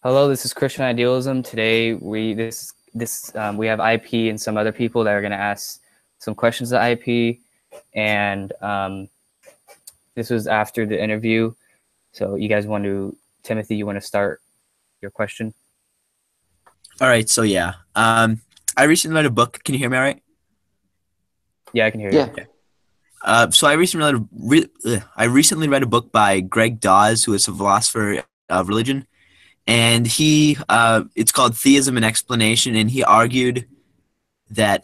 Hello, this is Christian Idealism. Today we have IP and some other people that are going to ask some questions to IP, and this was after the interview. So you guys want to, Timothy, you want to start your question? All right, so yeah, I recently read a book. Can you hear me all right? Yeah, I can hear you. Yeah. So I recently read a book by Greg Dawes, who is a philosopher of religion, and it's called Theism and Explanation, and he argued that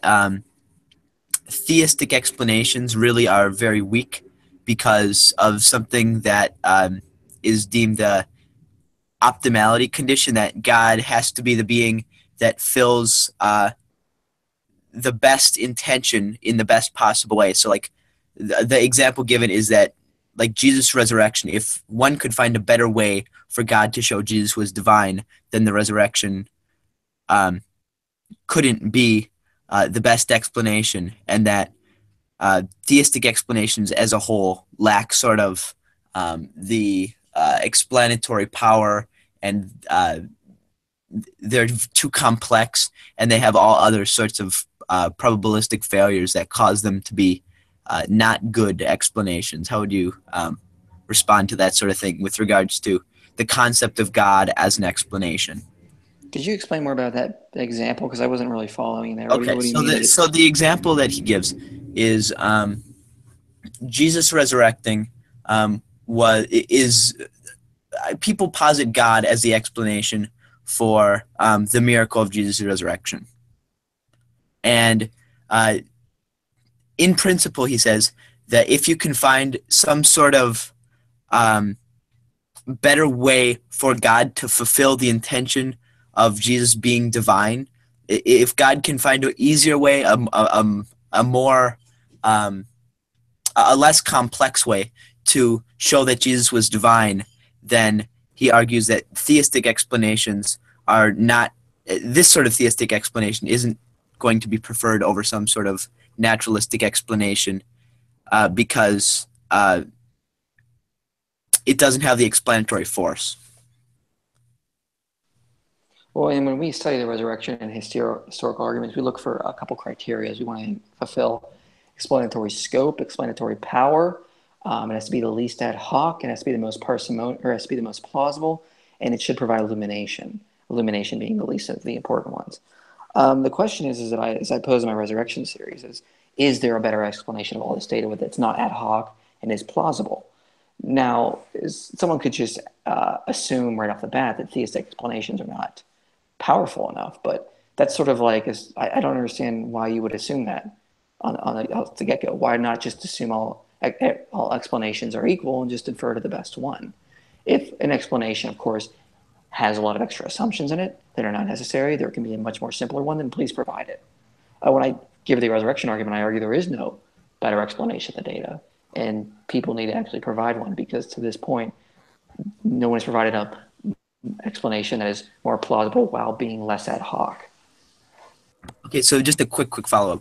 theistic explanations really are very weak because of something that is deemed a optimality condition, that God has to be the being that fills the best intention in the best possible way. So, like, the example given is that, like, Jesus' resurrection, if one could find a better way for God to show Jesus was divine, then the resurrection um, couldn't be the best explanation, and that theistic explanations as a whole lack sort of the explanatory power, and they're too complex, and they have all other sorts of probabilistic failures that cause them to be not good explanations. How would you respond to that sort of thing with regards to the concept of God as an explanation? Could you explain more about that example? Because I wasn't really following there. Okay, What do you so mean the that so it's the example that he gives is Jesus resurrecting was is people posit God as the explanation for the miracle of Jesus' resurrection. And uh, in principle, he says that if you can find some sort of um, better way for God to fulfill the intention of Jesus being divine, if God can find an easier way, a more um, a less complex way to show that Jesus was divine, then he argues that theistic explanations are not, this sort of theistic explanation isn't going to be preferred over some sort of naturalistic explanation because it doesn't have the explanatory force. well, and when we study the resurrection and historical arguments, we look for a couple criteria. We want to fulfill explanatory scope, explanatory power. It has to be the least ad hoc. It has to be the most parsimonious, or it has to be the most plausible, and it should provide illumination. Illumination being the least of the important ones. The question is that as I pose in my resurrection series, is there a better explanation of all this data that's not ad hoc and is plausible? Now, someone could just assume right off the bat that theistic explanations are not powerful enough, but that's sort of like, I don't understand why you would assume that on the get-go. Why not just assume all explanations are equal and just infer to the best one? If an explanation, of course, has a lot of extra assumptions in it that are not necessary, there can be a much more simpler one, then please provide it. When I give the resurrection argument, I argue there is no better explanation of the data, and people need to actually provide one, because to this point, no one has provided an explanation that is more plausible while being less ad hoc. Okay, so just a quick follow-up.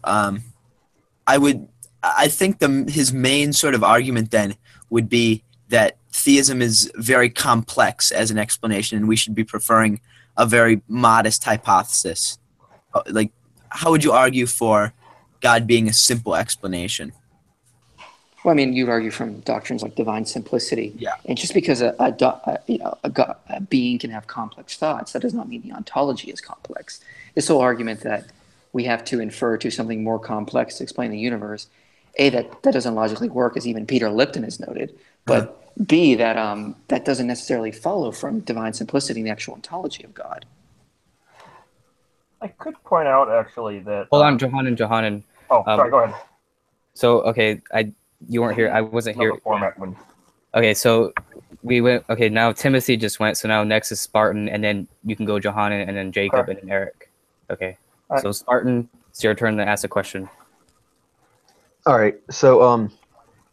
I would, I think his main sort of argument then would be that theism is very complex as an explanation, and we should be preferring a very modest hypothesis. Like, how would you argue for God being a simple explanation? Well, I mean, you argue from doctrines like divine simplicity, Yeah. and just because a being can have complex thoughts, that does not mean the ontology is complex. This whole argument that we have to infer to something more complex to explain the universe, A, that doesn't logically work, as even Peter Lipton has noted, Uh, but B, that doesn't necessarily follow from divine simplicity and the actual ontology of God. I could point out actually that. Hold on, Johanan. Oh, sorry. Go ahead. So okay, you weren't here. I wasn't Love here. the format when. Okay, so we went. Okay, now Timothy just went. So now next is Spartan, and then you can go Johanan, and then Jacob, Okay. and then Eric. Okay, All right. so Spartan, it's your turn to ask a question. All right, so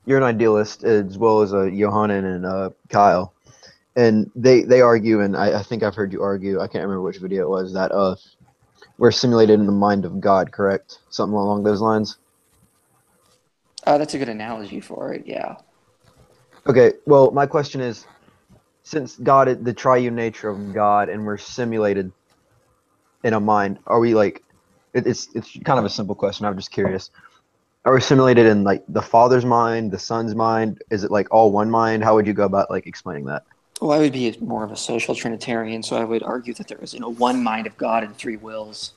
you're an idealist as well as Johanan and Kyle, and they argue, and I think I've heard you argue. I can't remember which video it was, that we're simulated in the mind of God, correct? Something along those lines. That's a good analogy for it, yeah. Okay, well, my question is, since God, the triune nature of God, and we're simulated in a mind, are we like? It's kind of a simple question. I'm just curious. Are we simulated in like the Father's mind, the Son's mind? Is it like all one mind? How would you go about like explaining that? Well, I would be more of a social Trinitarian, so I would argue that there is, one mind of God and three wills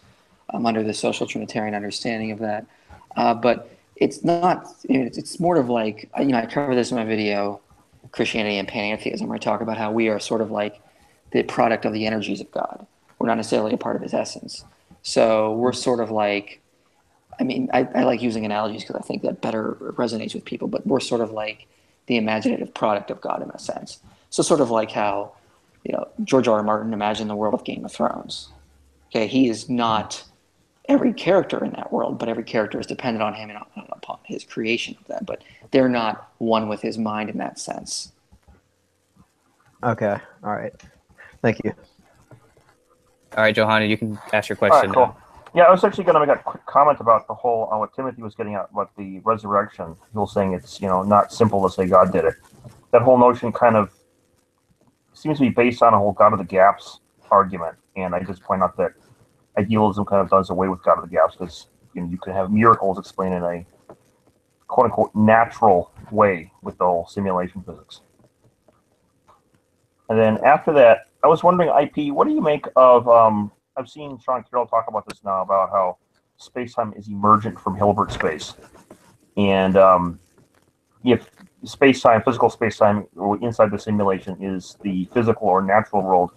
under the social Trinitarian understanding of that. But it's not, it's more of like, I cover this in my video, Christianity and Pantheism, where I talk about how we are sort of like the product of the energies of God. We're not necessarily a part of his essence. So we're sort of like, I like using analogies because I think that better resonates with people, but we're sort of like the imaginative product of God in a sense. So sort of like how, George R. R. Martin imagined the world of Game of Thrones. Okay, he is not every character in that world, but every character is dependent on him and upon his creation of that. But they're not one with his mind in that sense. Okay. All right. Thank you. All right, Johanna, you can ask your All question right, cool. now. Yeah, I was actually going to make a quick comment about the whole what Timothy was getting at about the resurrection. People saying it's not simple to say God did it. That whole notion kind of seems to be based on a whole God of the gaps argument, and I just point out that idealism kind of does away with God of the gaps because you can have miracles explained in a quote unquote natural way with the whole simulation physics. And then after that, I was wondering, IP, what do you make of I've seen Sean Carroll talk about this now about how space-time is emergent from Hilbert space. And if space-time, physical space-time inside the simulation is the physical or natural world,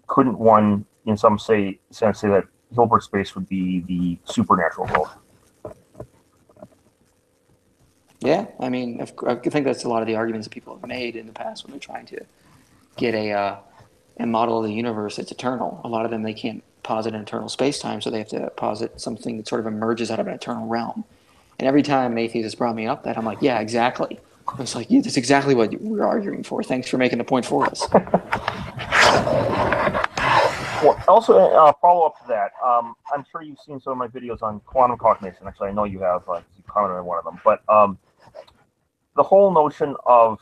couldn't one, in some sense, say that Hilbert space would be the supernatural world? Yeah, I think that's a lot of the arguments that people have made in the past when they're trying to get a model of the universe that's eternal. A lot of them, they can't posit an eternal space-time, so they have to posit something that sort of emerges out of an eternal realm. And every time an atheist has brought me up that, I'm like, yeah, exactly. It's like, yeah, that's exactly what we're arguing for. Thanks for making the point for us. Well, also, follow up to that, I'm sure you've seen some of my videos on quantum cognition. Actually, I know you have. You commented on one of them. But the whole notion of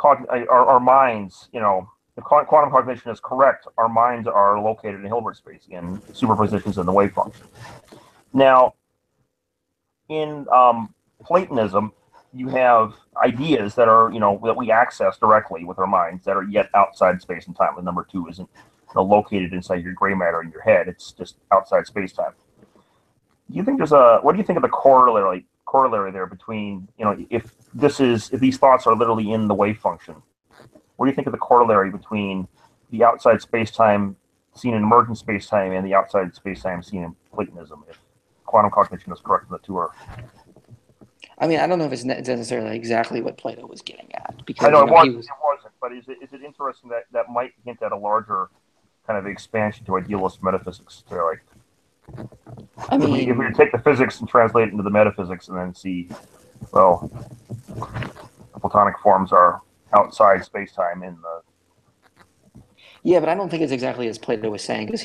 our minds, the quantum cognition is correct. Our minds are located in Hilbert space in superpositions in the wave function. Now, in Platonism, you have ideas that are, that we access directly with our minds that are yet outside space and time. The number two isn't located inside your gray matter in your head. It's just outside space time. Do you think what do you think of the corollary there between, if these thoughts are literally in the wave function, what do you think of the corollary between the outside space-time seen in emergent space-time and the outside space-time seen in Platonism, if quantum cognition is correct and the two are? I don't know if it's necessarily exactly what Plato was getting at. Because, I know it wasn't, but is it interesting that might hint at a larger kind of expansion to idealist metaphysics? If we take the physics and translate it into the metaphysics and then see, well, the Platonic forms are outside space-time in the... Yeah, but I don't think it's exactly as Plato was saying, because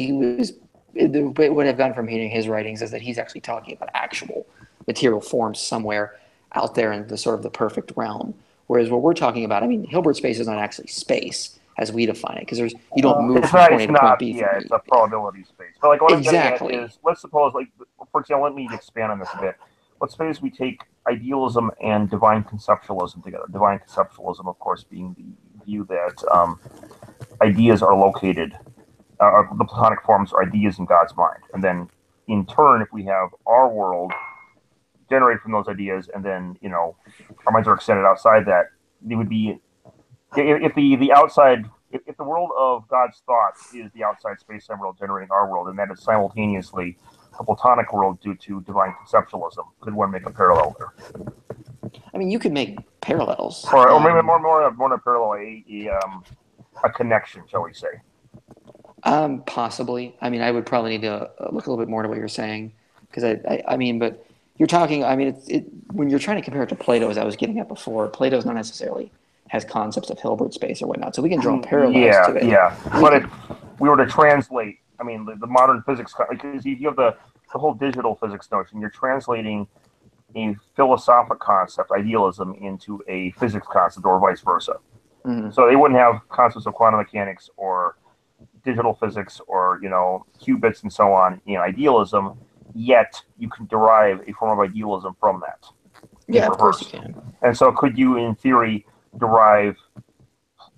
what I've gotten from reading his writings is that he's actually talking about actual material forms somewhere out there in the sort of the perfect realm. Whereas what we're talking about, Hilbert space is not actually space as we define it, because you don't move from point A to point B. Yeah, it's a probability space. But what exactly. I'm getting at is, let's suppose, for example, let me expand on this a bit. Let's suppose we take idealism and divine conceptualism together. Divine conceptualism, of course, being the view that ideas are located, the Platonic forms are ideas in God's mind. And then, in turn, if we have our world generated from those ideas, and then, our minds are extended outside that, it would be, if the world of God's thoughts is the outside space-time world generating our world, and that is simultaneously a Platonic world due to divine conceptualism, could one make a parallel there? You could make parallels. Or maybe more than a parallel, a connection, shall we say. Possibly. I would probably need to look a little bit more to what you're saying, because but you're talking, when you're trying to compare it to Plato, as I was getting at before, Plato's not necessarily has concepts of Hilbert space or whatnot, so we can draw parallels to it. Yeah, but if we were to translate, the modern physics, because you have the whole digital physics notion, you're translating a philosophic concept, idealism, into a physics concept, or vice versa. So they wouldn't have concepts of quantum mechanics or digital physics or qubits and so on in idealism. Yet you can derive a form of idealism from that. Yeah, of course you can. And so, could you, in theory, derive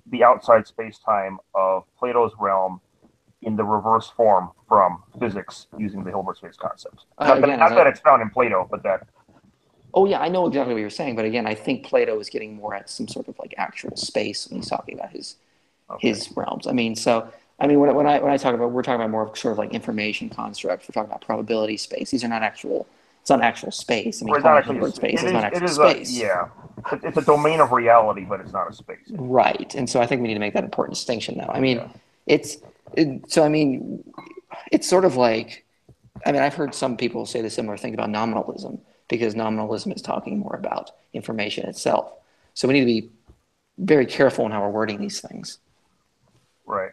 the outside space-time of Plato's realm in the reverse form from physics using the Hilbert space concept? Not that it's found in Plato, but that. Oh yeah, I know exactly what you're saying, but again, I think Plato is getting more at some sort of like actual space when he's talking about his realms. When I talk about, we're talking about more of sort of like information constructs. We're talking about probability space. These are not actual. It's not actual space. I mean, it's not actually space is not actual space. It's a domain of reality, but it's not a space. Right, and so I think we need to make that important distinction, though. I mean, it's sort of like, I've heard some people say the similar thing about nominalism, because nominalism is talking more about information itself. So we need to be very careful in how we're wording these things. Right.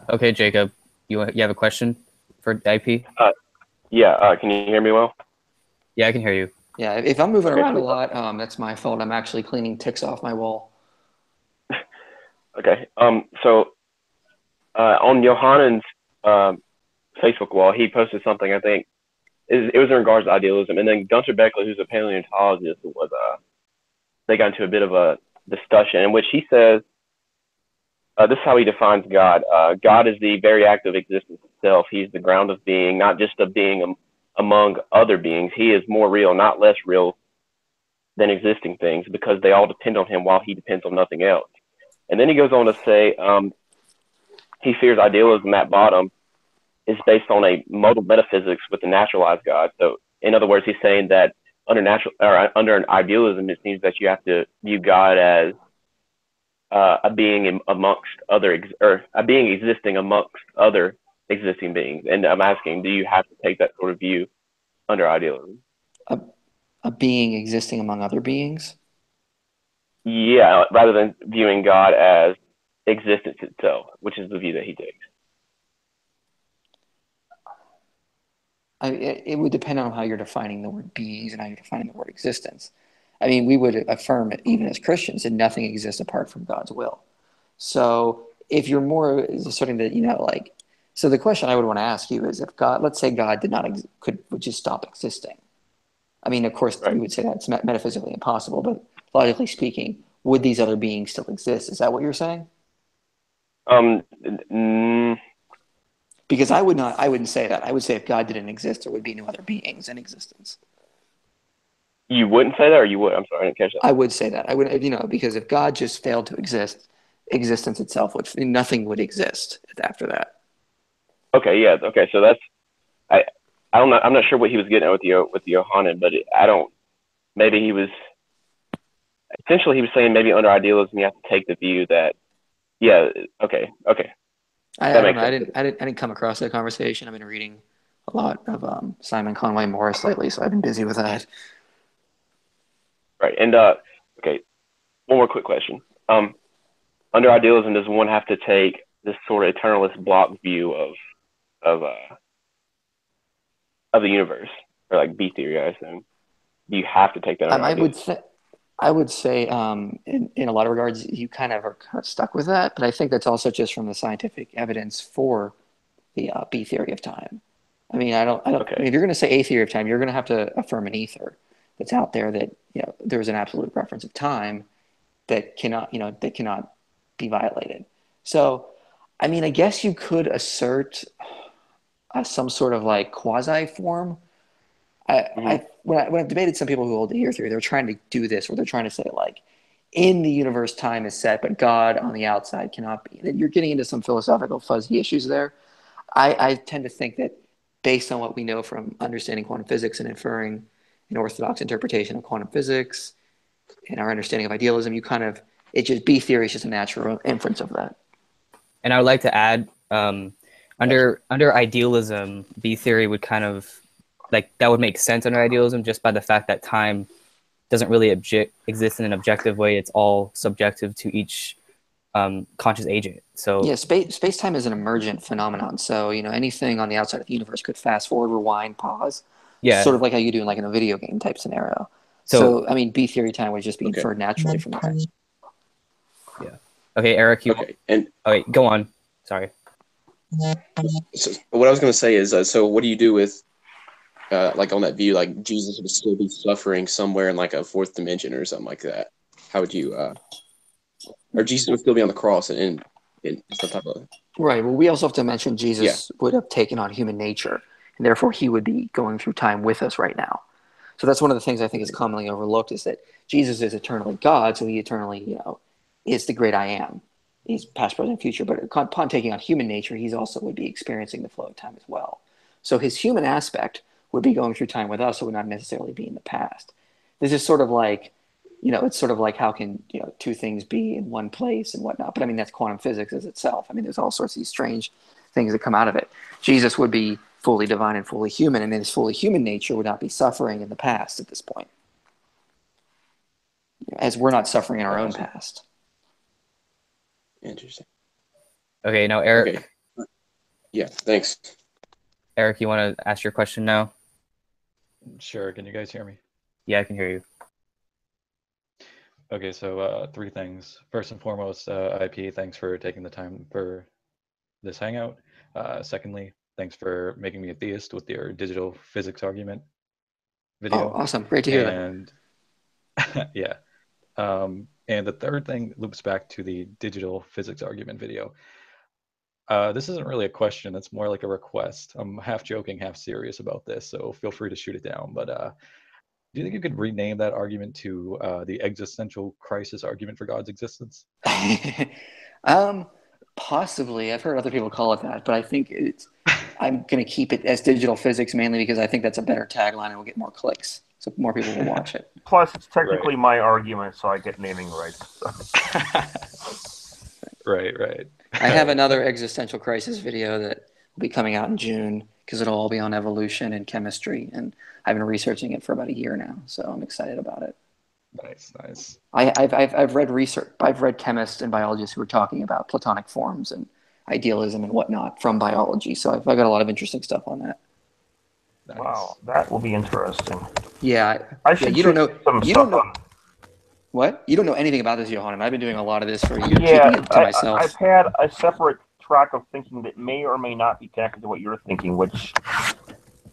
Okay, Jacob, you have a question for IP? Yeah. Can you hear me well? Yeah, I can hear you. Yeah, if I'm moving around a lot, that's my fault. I'm actually cleaning ticks off my wall. Okay. So on Johannen's Facebook wall, he posted something. I think it was in regards to idealism, and then Gunter Beckler, who's a paleontologist, they got into a bit of a discussion in which he says, this is how he defines God. God is the very act of existence itself. He's the ground of being, not just a being among other beings. He is more real, not less real than existing things, because they all depend on him while he depends on nothing else. And then he goes on to say he fears idealism at bottom is based on a modal metaphysics with a naturalized God. So in other words, he's saying that under an idealism, it seems that you have to view God as a being amongst other, or a being existing amongst other existing beings. And I'm asking, do you have to take that sort of view under idealism? A being existing among other beings? Yeah, rather than viewing God as existence itself, which is the view that he takes. It would depend on how you're defining the word beings and how you're defining the word existence. I mean, we would affirm it, even as Christians, that nothing exists apart from God's will. So if you're more asserting that, so the question I would want to ask you is, if God, let's say God would just stop existing. I mean, of course, we would say that's metaphysically impossible, but logically speaking, would these other beings still exist? Is that what you're saying? Because I wouldn't say that. I would say if God didn't exist, there would be no other beings in existence. You wouldn't say that, or you would? I'm sorry, I didn't catch that. I would say that. I would, because if God just failed to exist, existence itself nothing would exist after that. Okay, yeah. Okay, so that's I'm not sure what he was getting at with Johannan, but maybe he was essentially saying maybe under idealism you have to take the view that okay. I don't know. I didn't come across that conversation. I've been reading a lot of Simon Conway Morris lately, so I've been busy with that. Right, and okay, one more quick question. Under idealism, does one have to take this sort of eternalist block view of the universe, or like B theory? I assume. Do you have to take that? I would say, in a lot of regards, you kind of are stuck with that, but I think that's also just from the scientific evidence for the B theory of time. I mean, I don't. Okay. I mean, if you're going to say A theory of time, you're going to have to affirm an ether that's out there that there's an absolute reference of time that cannot be violated. So, I mean, I guess you could assert some sort of like quasi form. When I've debated some people who hold the ether theory, they're trying to do this, where they're trying to say like, in the universe, time is set, but God on the outside cannot be. And you're getting into some philosophical fuzzy issues there. I tend to think that based on what we know from understanding quantum physics and inferring an orthodox interpretation of quantum physics and our understanding of idealism, B theory is just a natural inference of that. And I would like to add, under idealism, B theory would kind of that would make sense under idealism, just by the fact that time doesn't really exist in an objective way. It's all subjective to each conscious agent. So yeah, space-time is an emergent phenomenon. So anything on the outside of the universe could fast forward, rewind, pause. Yeah, sort of like how you do in a video game type scenario. So I mean, B theory time would just be inferred naturally from that. Yeah. Okay, Eric. And okay, go on. Sorry. so what I was going to say is, so what do you do with, like on that view, like Jesus would still be suffering somewhere in like a fourth dimension or something like that? How would you, or Jesus would still be on the cross and some type of. Right. Well, we also have to mention Jesus would have taken on human nature, and therefore he would be going through time with us right now. So that's one of the things I think is commonly overlooked, is that Jesus is eternally God, so he eternally, is the great I am. He's past, present, future, but upon taking on human nature, he's also would be experiencing the flow of time as well. So his human aspect would be going through time with us, so would not necessarily be in the past. This is sort of like, it's sort of like how can, two things be in one place and whatnot. But I mean, that's quantum physics as itself. I mean, there's all sorts of these strange things that come out of it. Jesus would be fully divine and fully human, and his fully human nature would not be suffering in the past at this point, as we're not suffering in our own past. Interesting. Okay, now Eric. Okay. Yeah, thanks. Eric, you want to ask your question now? Sure. Can you guys hear me? Yeah, I can hear you. Okay, so 3 things. First and foremost, IP, thanks for taking the time for this hangout. Secondly, thanks for making me a theist with your digital physics argument video. Oh, awesome. Great to hear that. And yeah. And the third thing loops back to the digital physics argument video. This isn't really a question, it's more like a request. I'm half joking, half serious about this, so feel free to shoot it down. But do you think you could rename that argument to the existential crisis argument for God's existence? Possibly. I've heard other people call it that, but I think I'm going to keep it as digital physics mainly because I think that's a better tagline and we'll get more clicks, so more people will watch it. Plus, it's technically my argument, so I get naming rights. Right. I have another existential crisis video that will be coming out in June because it'll all be on evolution and chemistry, and I've been researching it for about a year now, so I'm excited about it. Nice. I've read chemists and biologists who are talking about Platonic forms and idealism and whatnot from biology, so I've got a lot of interesting stuff on that. Nice. Wow, that will be interesting. Yeah, You don't know. What? You don't know anything about this, Johann. I've been doing a lot of this for years, keeping it to myself. I've had a separate track of thinking that may or may not be connected to what you're thinking, which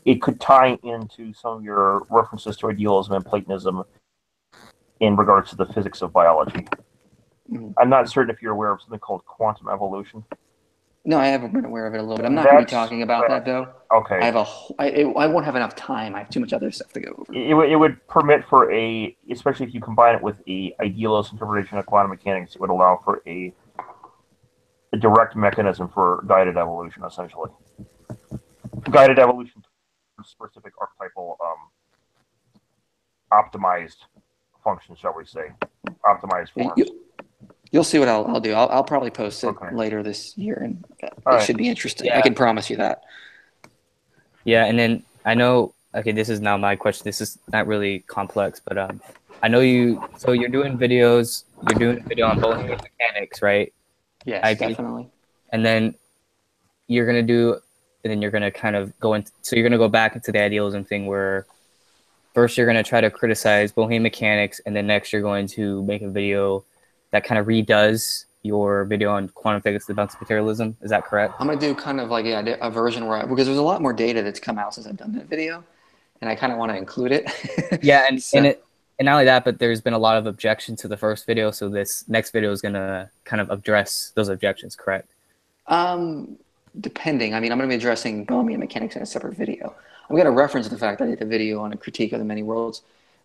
it could tie into some of your references to idealism and Platonism in regards to the physics of biology. Mm-hmm. I'm not certain if you're aware of something called quantum evolution. No, I haven't been aware of it a little bit. I'm not going to be talking about that, though. Okay. I won't have enough time. I have too much other stuff to go over. It would permit for especially if you combine it with a idealist interpretation of quantum mechanics, it would allow for a direct mechanism for guided evolution, essentially. Guided evolution for specific archetypal optimized functions, shall we say. Optimized forms. You'll see what I'll do. I'll probably post it later this year, and it should be interesting. Yeah. I can promise you that. Yeah, and then I know, okay, this is now my question. This is not really complex, but I know so you're doing videos, you're doing a video on Bohemian mechanics, right? Yes, definitely. And then you're going to kind of go into, so you're going to go back into the idealism thing where first you're going to try to criticize Bohemian mechanics, and then next you're going to make a video that kind of redoes your video on quantum physics debunks materialism. Is that correct? I'm going to do kind of like a version because there's a lot more data that's come out since I've done that video, and I kind of want to include it. Yeah, and not only that, but there's been a lot of objections to the first video, so this next video is going to kind of address those objections, correct? Depending. I mean, I'm going to be addressing Bohemian mechanics in a separate video. I'm going to reference the fact that I did a video on a critique of the many worlds.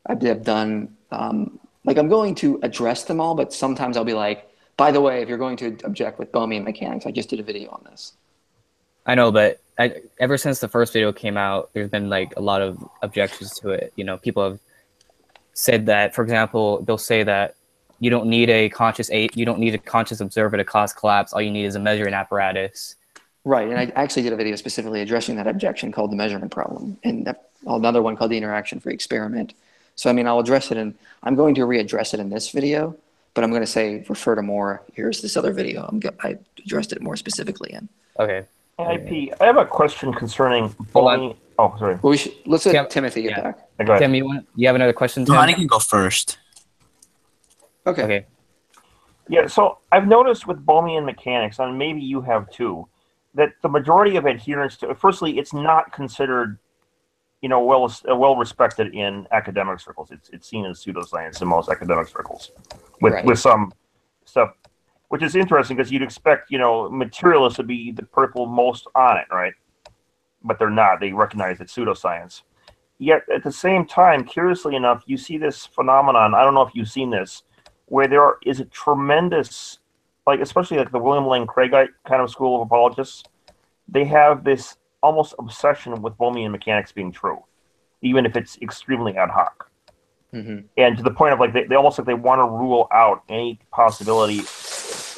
I've done... I'm going to address them all, but sometimes I'll be like, by the way, if you're going to object with Bohemian mechanics, I just did a video on this. I know, but ever since the first video came out, there's been like a lot of objections to it. People have said that, for example, they'll say that you don't need a conscious observer to cause collapse. All you need is a measuring apparatus. Right, and I actually did a video specifically addressing that objection called the measurement problem, and another one called the interaction free experiment. So, I mean, I'll address it, and I'm going to readdress it in this video, but I'm going to say, refer to more, here's this other video I addressed it more specifically in. Okay. IP, I have a question concerning Bohemian. Oh, sorry. Well, let's let Timothy get back. Go ahead. Tim, you have another question, Tim? Johanna can go first. Okay. Yeah, so I've noticed with Bohmian mechanics, and maybe you have too, that the majority of adherents to, firstly, it's not considered, well respected in academic circles. It's seen as pseudoscience in most academic circles, with some stuff, which is interesting because you'd expect, materialists to be the people most on it, right? But they're not. They recognize it's pseudoscience. Yet at the same time, curiously enough, you see this phenomenon. I don't know if you've seen this, where there is a tremendous, especially like the William Lane Craigite kind of school of apologists, they have this almost obsession with Bohmian mechanics being true, even if it's extremely ad hoc. Mm-hmm. And to the point of they almost they want to rule out any possibility.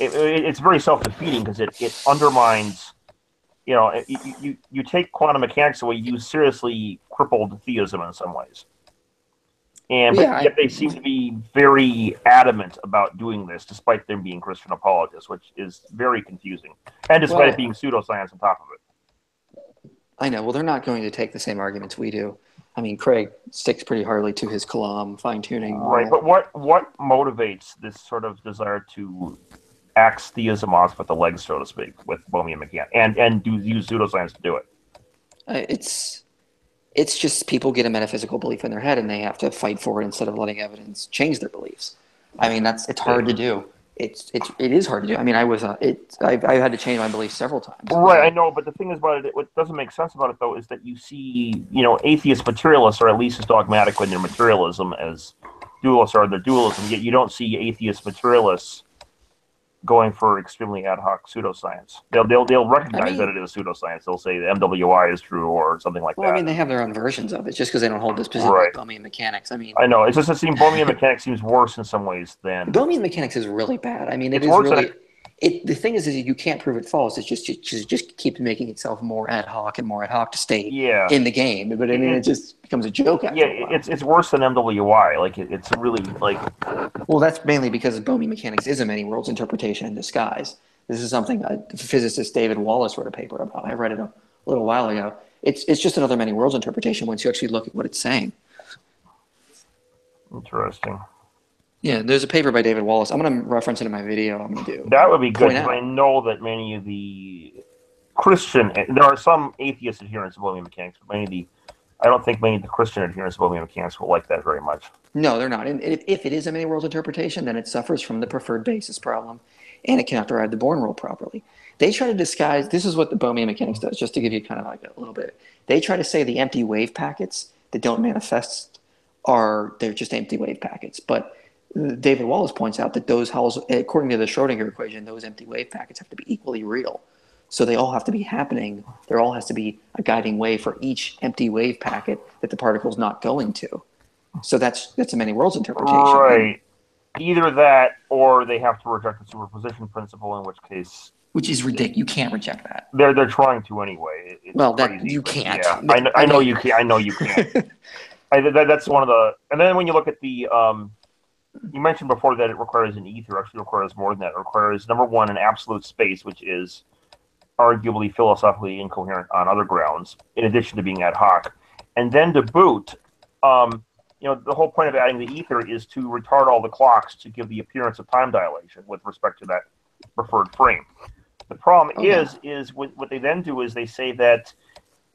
It's very self-defeating because it undermines, you take quantum mechanics away, you seriously crippled theism in some ways. And yet they seem to be very adamant about doing this, despite them being Christian apologists, which is very confusing. And despite it being pseudoscience on top of it. I know. Well, they're not going to take the same arguments we do. I mean, Craig sticks pretty hardly to his Kalam fine-tuning. Right, but what motivates this sort of desire to axe theism off with the legs, so to speak, with Bohmian mechanics, and use pseudoscience to do it? It's just people get a metaphysical belief in their head and they have to fight for it instead of letting evidence change their beliefs. I mean, it's hard to do. It is hard to do. I mean, I had to change my beliefs several times. Right, I know, but the thing is about it, what doesn't make sense about it, though, is that you see, atheist materialists are at least as dogmatic in their materialism as dualists are in their dualism, yet you don't see atheist materialists going for extremely ad hoc pseudoscience. They'll recognize that it is pseudoscience. They'll say the MWI is true or something like that. I mean, they have their own versions of it just because they don't hold this position with Bohmian mechanics. I mean, I know. It's just Bohmian mechanics seems worse in some ways than Bohmian mechanics is really bad. I mean, it is really. The thing is you can't prove it false. It's just keeps making itself more ad hoc to stay in the game. But I mean, it just becomes a joke after a while. It's worse than MWI. It's really Well, that's mainly because Bohmian mechanics is a many worlds interpretation in disguise. This is something physicist David Wallace wrote a paper about. I read it a little while ago. It's just another many worlds interpretation once you actually look at what it's saying. Interesting. Yeah, there's a paper by David Wallace. I'm going to reference it in my video. I'm going to do. That would be good because I know that many of the Christian, there are some atheist adherents of Bohmian mechanics, but I don't think many of the Christian adherents of Bohmian mechanics will like that very much. No, they're not. And if it is a many worlds interpretation, then it suffers from the preferred basis problem, and it cannot derive the Born rule properly. They try to disguise. This is what the Bohmian mechanics does, just to give you kind of like a little bit. They try to say the empty wave packets that don't manifest they're just empty wave packets, but David Wallace points out that those holes, according to the Schrodinger equation, those empty wave packets have to be equally real. So they all have to be happening. There all has to be a guiding wave for each empty wave packet that the particle's not going to. So that's a many worlds interpretation. Right. Either that or they have to reject the superposition principle, in which case... Which is ridiculous. You can't reject that. They're trying to anyway. It's crazy, you can't. Yeah, I know you can't. I know you can't. That's one of the... And then when you look at the... you mentioned before that it requires an ether. Actually, requires more than that. It requires, number one, an absolute space, which is arguably philosophically incoherent on other grounds, in addition to being ad hoc. And then to boot, the whole point of adding the ether is to retard all the clocks to give the appearance of time dilation with respect to that preferred frame. The problem is what they then do is they say that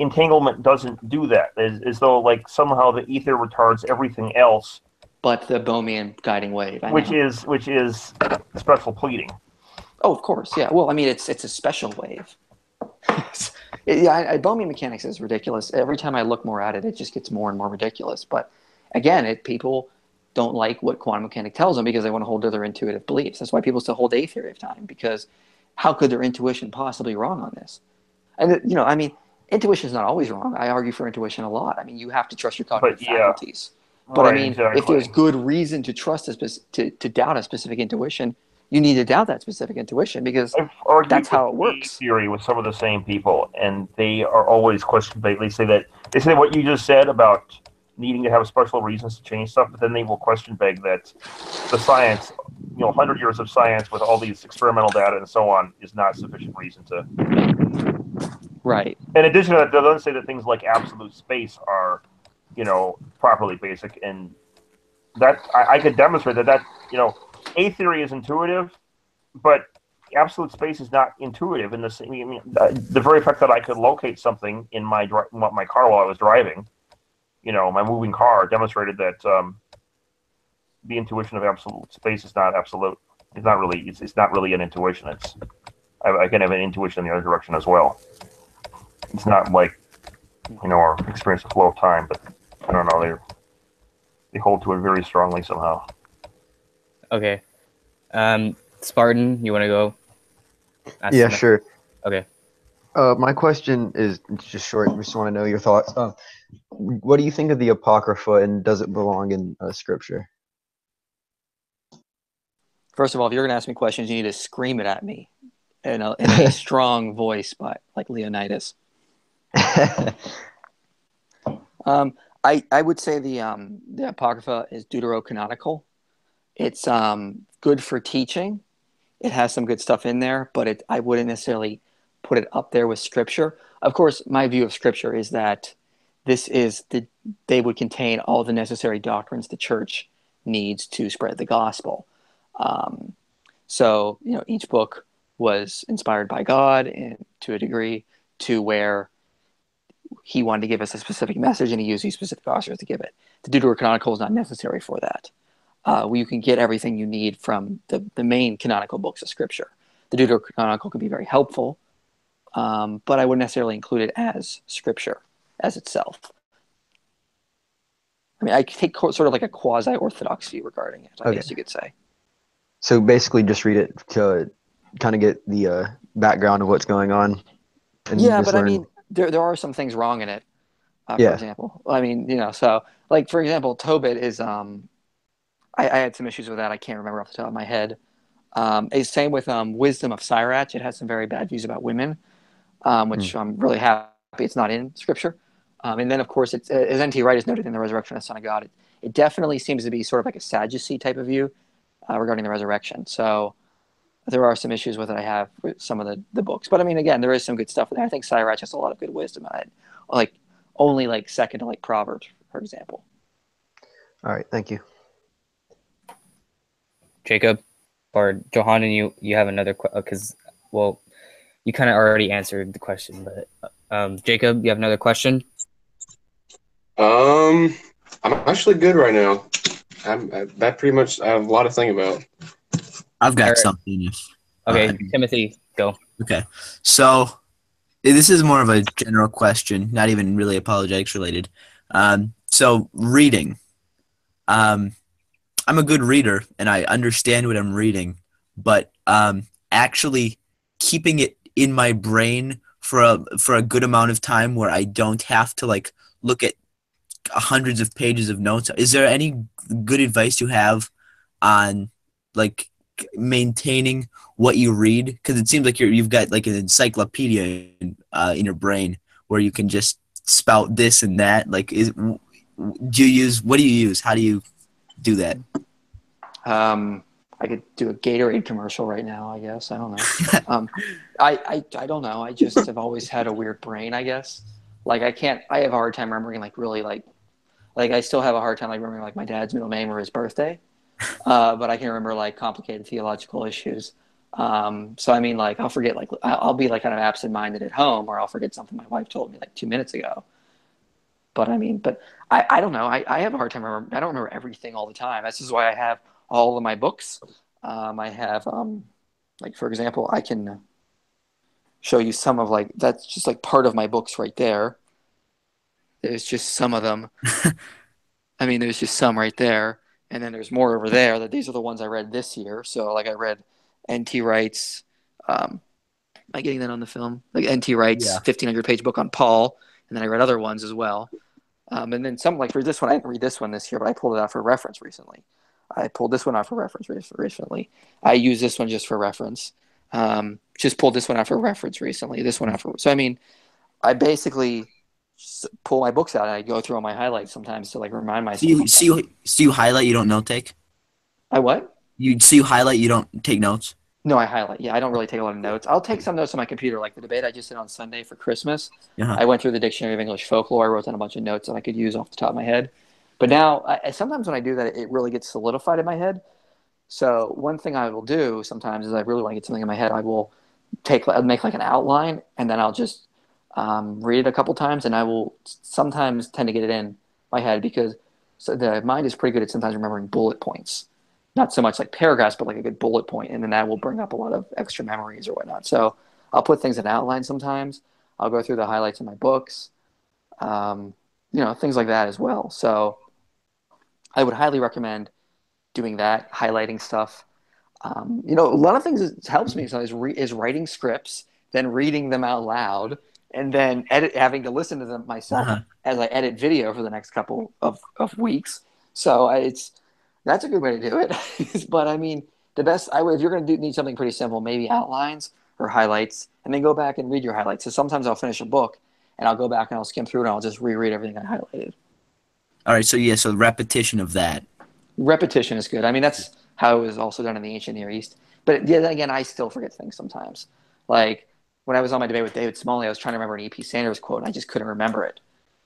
entanglement doesn't do that, as though somehow the ether retards everything else. But the Bohmian guiding wave, which is special pleading. Oh, of course, yeah. Well, I mean, it's a special wave. Bohmian mechanics is ridiculous. Every time I look more at it, it just gets more and more ridiculous. But again, people don't like what quantum mechanics tells them because they want to hold to their intuitive beliefs. That's why people still hold A theory of time, because how could their intuition possibly be wrong on this? And intuition is not always wrong. I argue for intuition a lot. I mean, you have to trust your cognitive faculties. But right, I mean, exactly. If there's good reason to trust to doubt a specific intuition, you need to doubt that specific intuition because that's how it works. Theory with some of the same people, and they are always questioned. They say what you just said about needing to have special reasons to change stuff, but then they will question beg that the science, 100 years of science with all these experimental data and so on, is not sufficient reason to. Right. In addition to that, they'll then say that things like absolute space are properly basic, and that I could demonstrate that A theory is intuitive, but absolute space is not intuitive in the same. I mean, the very fact that I could locate something in my car while I was driving, my moving car, demonstrated that the intuition of absolute space is not absolute. It's not really. It's not really an intuition. I can have an intuition in the other direction as well. It's not like or experience the flow of time, but I don't know. They hold to it very strongly somehow. Okay. Spartan, you want to go? Yeah, sure. Okay. My question is just short. I just want to know your thoughts. What do you think of the Apocrypha, and does it belong in Scripture? First of all, if you're going to ask me questions, you need to scream it at me in a strong voice, like Leonidas. I would say the Apocrypha is deuterocanonical. It's good for teaching. It has some good stuff in there, but I wouldn't necessarily put it up there with Scripture. Of course, my view of Scripture is that they would contain all the necessary doctrines the church needs to spread the gospel. So each book was inspired by God, and to a degree, to where he wanted to give us a specific message, and he used these specific authors to give it. The Deuterocanonical is not necessary for that. You can get everything you need from the main canonical books of Scripture. The Deuterocanonical can be very helpful, but I wouldn't necessarily include it as Scripture, as itself. I mean, I take sort of like a quasi-orthodox view regarding it, I guess you could say. So basically just read it to kind of get the background of what's going on. And yeah, but learn. I mean, there are some things wrong in it, for example. I mean, so, like, for example, Tobit is... I had some issues with that. I can't remember off the top of my head. Same with Wisdom of Sirach. It has some very bad views about women, which I'm really happy it's not in Scripture. And then, of course, it's, as N.T. Wright has noted in The Resurrection of the Son of God, it definitely seems to be sort of like a Sadducee type of view regarding the resurrection. So there are some issues with it I have with some of the books. But, I mean, again, there is some good stuff in there. I think Sirach has a lot of good wisdom in it, only second to Proverbs, for example. All right, thank you. Jacob or Johanna, you have another because you kind of already answered the question, but Jacob, you have another question? I'm actually good right now. That pretty much I have a lot to think about. I've got something. Okay, Timothy, go. Okay, so this is more of a general question, not even really apologetics related. So reading. I'm a good reader and I understand what I'm reading, but actually keeping it in my brain for a good amount of time where I don't have to look at hundreds of pages of notes. Is there any good advice you have on maintaining what you read? Because it seems like you've got an encyclopedia in your brain where you can just spout this and that. What do you use? How do you do that? I could do a Gatorade commercial right now, I guess. I don't know. I don't know. I just have always had a weird brain, I guess. I have a hard time remembering I still have a hard time remembering my dad's middle name or his birthday. But I can remember complicated theological issues. So I mean, I'll forget, I'll be kind of absent-minded at home, or I'll forget something my wife told me 2 minutes ago. But I mean, I don't know. I have a hard time remembering. I don't remember everything all the time. This is why I have all of my books. I have, for example, I can show you some of that's just part of my books right there. There's just some of them. I mean, there's just some right there. And then there's more over there. These are the ones I read this year. So I read N.T. Wright's, am I getting that on the film? N.T. Wright's 1,500-page book on Paul. And then I read other ones as well. And then some, for this one, I didn't read this one this year, but I pulled it out for reference recently. I pulled this one out for reference recently. I use this one just for reference. Just pulled this one out for reference recently. This one out for... So, I mean, I basically pull my books out and I go through all my highlights sometimes to remind myself. So you highlight, you don't note take? I what? You highlight, you don't take notes? No, I highlight. Yeah, I don't really take a lot of notes. I'll take some notes on my computer, like the debate I just did on Sunday for Christmas. Uh-huh. I went through the Dictionary of English Folklore. I wrote down a bunch of notes that I could use off the top of my head. But now, sometimes when I do that, it really gets solidified in my head. So one thing I will do sometimes is I really want to get something in my head. I'll make like an outline, and then I'll just read it a couple times, and I will sometimes tend to get it in my head because the mind is pretty good at sometimes remembering bullet points. Not so much like paragraphs, but like a good bullet point, and then that will bring up a lot of extra memories or whatnot. So I'll put things in outline sometimes. I'll go through the highlights in my books, things like that as well. So I would highly recommend doing that, highlighting stuff. A lot of things that helps me is writing scripts, then reading them out loud, and then having to listen to them myself as I edit video for the next couple of weeks. So that's a good way to do it. But I mean, if you're going to need something pretty simple, maybe outlines or highlights, and then go back and read your highlights. So sometimes I'll finish a book, and I'll go back and I'll skim through it, and I'll just reread everything I highlighted. All right, so repetition of that. Repetition is good. I mean, that's how it was also done in the ancient Near East. But then again, I still forget things sometimes. Like when I was on my debate with David Smalley, I was trying to remember an E.P. Sanders quote, and I just couldn't remember it.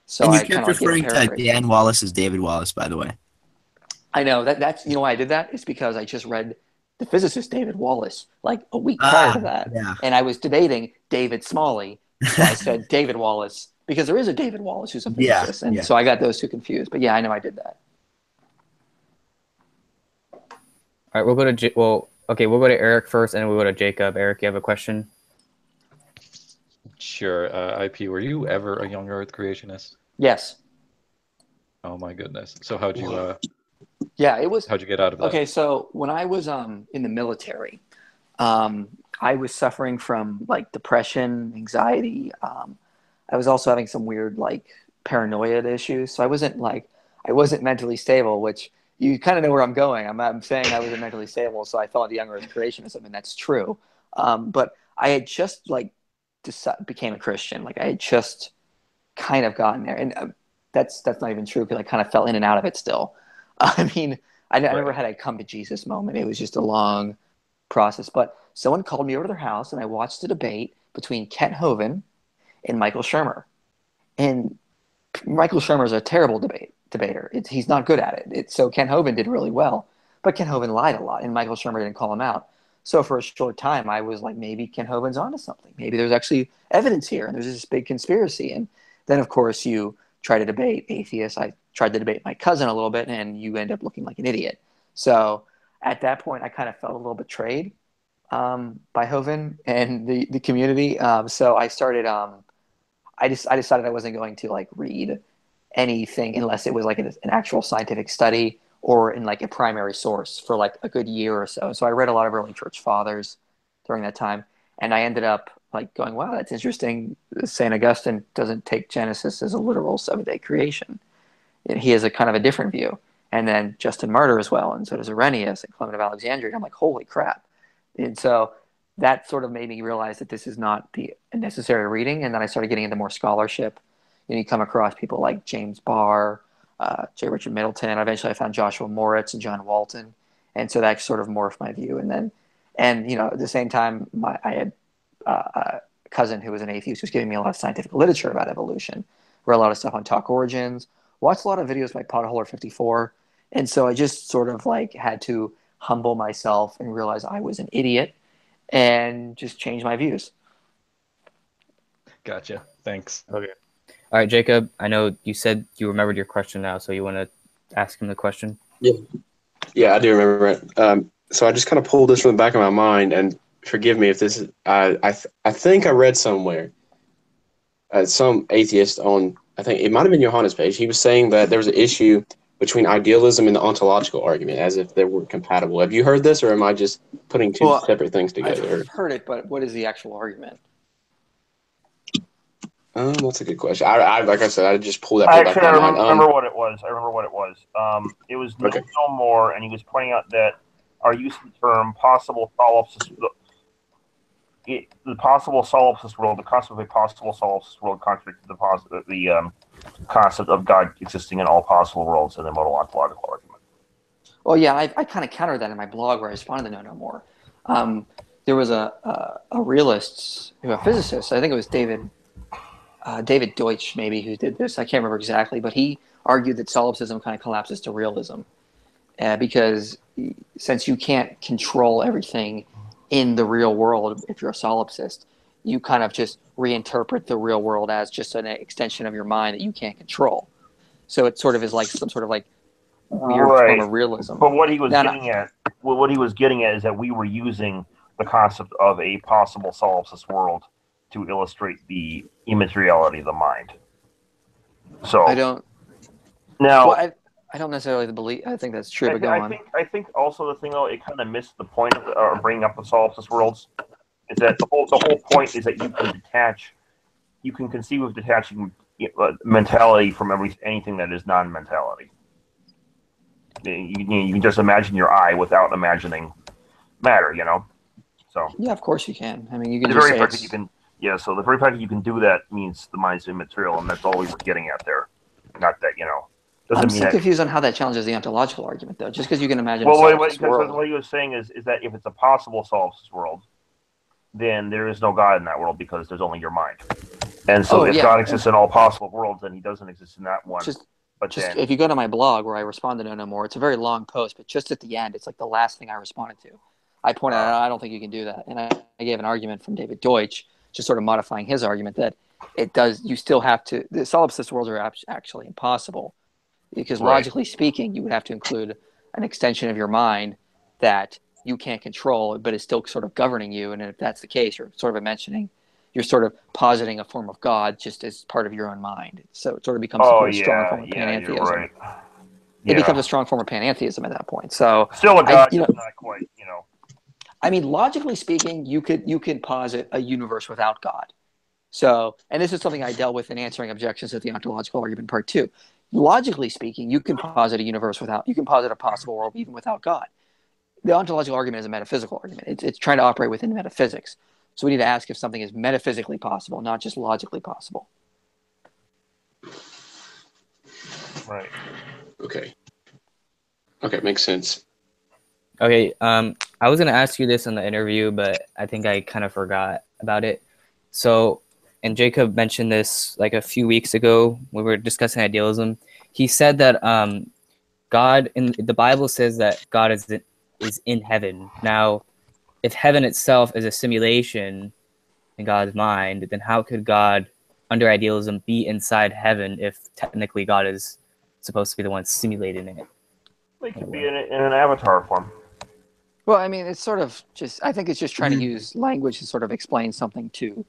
So And you I kept referring to Dan Wallace as David Wallace, by the way. I know that's why I did that. It's because I just read the physicist David Wallace like a week prior to that, and I was debating David Smalley, so I said David Wallace because there is a David Wallace who's a physicist, and so I got those two confused. But yeah, I know I did that. All right, we'll go to Eric first, and then we'll go to Jacob. Eric, you have a question? Sure. IP, were you ever a young Earth creationist? Yes. Oh my goodness. So how'd you? How'd you get out of that? Okay, so when I was in the military, I was suffering from like depression, anxiety. I was also having some weird like paranoia issues. So I wasn't mentally stable, which you kind of know where I'm going. I'm saying I wasn't mentally stable, so I thought the young Earth creationism, and that's true. But I had just became a Christian. Like I had just kind of gotten there, and that's not even true because I kind of fell in and out of it still. I mean, I never had a come to Jesus moment. It was just a long process. But someone called me over to their house, and I watched a debate between Kent Hovind and Michael Shermer. And Michael Shermer is a terrible debater. He's not good at it. So Kent Hovind did really well, but Kent Hovind lied a lot, and Michael Shermer didn't call him out. So for a short time, I was like, maybe Kent Hovind's onto something. Maybe there's actually evidence here, and there's this big conspiracy. And then, of course, you try to debate atheists. I tried to debate my cousin a little bit, and you end up looking like an idiot. So at that point, I kind of felt a little betrayed by Hovind and the community. So I started. I decided I wasn't going to like read anything unless it was like an actual scientific study or in like a primary source for like a good year or so. So I read a lot of early church fathers during that time, and I ended up like going, wow, that's interesting. St. Augustine doesn't take Genesis as a literal 7-day creation. He has a kind of a different view. And then Justin Martyr as well, and so does Irenaeus and Clement of Alexandria. And I'm like, holy crap. And so that sort of made me realize that this is not the necessary reading. And then I started getting into more scholarship. You come across people like James Barr, J. Richard Middleton. Eventually I found Joshua Moritz and John Walton. And so that sort of morphed my view. And at the same time, I had a cousin who was an atheist who was giving me a lot of scientific literature about evolution. Read a lot of stuff on Talk Origins, watched a lot of videos by Potholer54. And so I just sort of like had to humble myself and realize I was an idiot and just change my views. Gotcha. Thanks. Okay. All right, Jacob, I know you said you remembered your question now, so you want to ask him the question? Yeah, I do remember it. So I just kind of pulled this from the back of my mind, and forgive me if this is, I think I read somewhere, some atheist on, I think it might have been Johannes' page, he was saying that there was an issue between idealism and the ontological argument, as if they were compatible. Have you heard this, or am I just putting two separate things together? I've heard it, but what is the actual argument? That's a good question. I like I said, I just pulled that. Actually, I remember what it was. It was Neil Gilmore, and he was pointing out that our use of the term possible solipsis, the possible solipsis world, the concept of a possible solipsis world contradicts the concept of God existing in all possible worlds in the modal ontological argument. Well, yeah, I kind of countered that in my blog where I responded to No More. there was a realist, a physicist, I think it was David Deutsch maybe, who did this. I can't remember exactly, but he argued that solipsism kind of collapses to realism because since you can't control everything in the real world if you're a solipsist, you kind of just reinterpret the real world as just an extension of your mind that you can't control. So it sort of is like some sort of like weird form of realism. But what he was getting at is that we were using the concept of a possible solipsist world to illustrate the immateriality of the mind. So I don't necessarily believe. I think that's true. But go on. I think also the thing though, it kind of missed the point of bringing up the solipsist worlds. Is that the whole point is that you can conceive of detaching mentality from anything that is non-mentality. You can just imagine your eye without imagining matter, So yeah, of course you can. I mean, you can. So the very fact that you can do that means the mind's immaterial, and that's all we were getting at there. Not that I'm still confused on how that challenges the ontological argument, though. Just because you can imagine. Well, what he was saying is that if it's a possible solipsist world, then there is no God in that world because there's only your mind. And so if God exists in all possible worlds, then he doesn't exist in that one. If you go to my blog where I respond to No More, it's a very long post, but just at the end, it's like the last thing I responded to. I pointed out, I don't think you can do that. And I gave an argument from David Deutsch, just sort of modifying his argument that you still have to, the solipsist worlds are actually impossible because logically speaking, you would have to include an extension of your mind that you can't control, but is still sort of governing you. And if that's the case, you're sort of you're sort of positing a form of God just as part of your own mind. So it sort of becomes a strong form of panentheism. You're right. It becomes a strong form of panentheism at that point. So still a God, not quite, I mean, logically speaking, you could posit a universe without God. So, and this is something I dealt with in answering objections to the ontological argument part 2. Logically speaking, you can posit a possible world even without God. The ontological argument is a metaphysical argument. It's trying to operate within metaphysics. So we need to ask if something is metaphysically possible, not just logically possible. Right. Okay, makes sense. Okay, I was going to ask you this in the interview, but I think I kind of forgot about it. So, and Jacob mentioned this like a few weeks ago when we were discussing idealism. He said that God, in the Bible says that God is in heaven. Now, if heaven itself is a simulation in God's mind, then how could God, under idealism, be inside heaven if technically God is supposed to be the one simulating it? It could be in an avatar form. Well, I mean, it's sort of just, I think it's just trying to use language to sort of explain something to,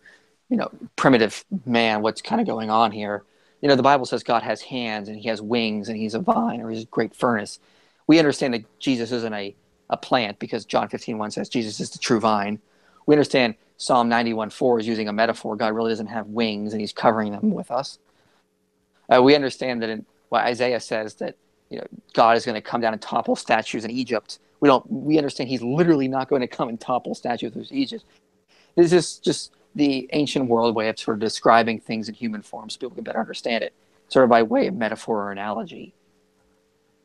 primitive man, what's kind of going on here. The Bible says God has hands and he has wings and he's a vine or he's a great furnace. We understand that Jesus isn't a plant because John 15:1 says Jesus is the true vine. We understand Psalm 91:4 is using a metaphor. God really doesn't have wings and he's covering them with us. We understand that Isaiah says that God is going to come down and topple statues in Egypt. We understand he's literally not going to come and topple statues of Egypt. This is just the ancient world way of sort of describing things in human form so people can better understand it, sort of by way of metaphor or analogy.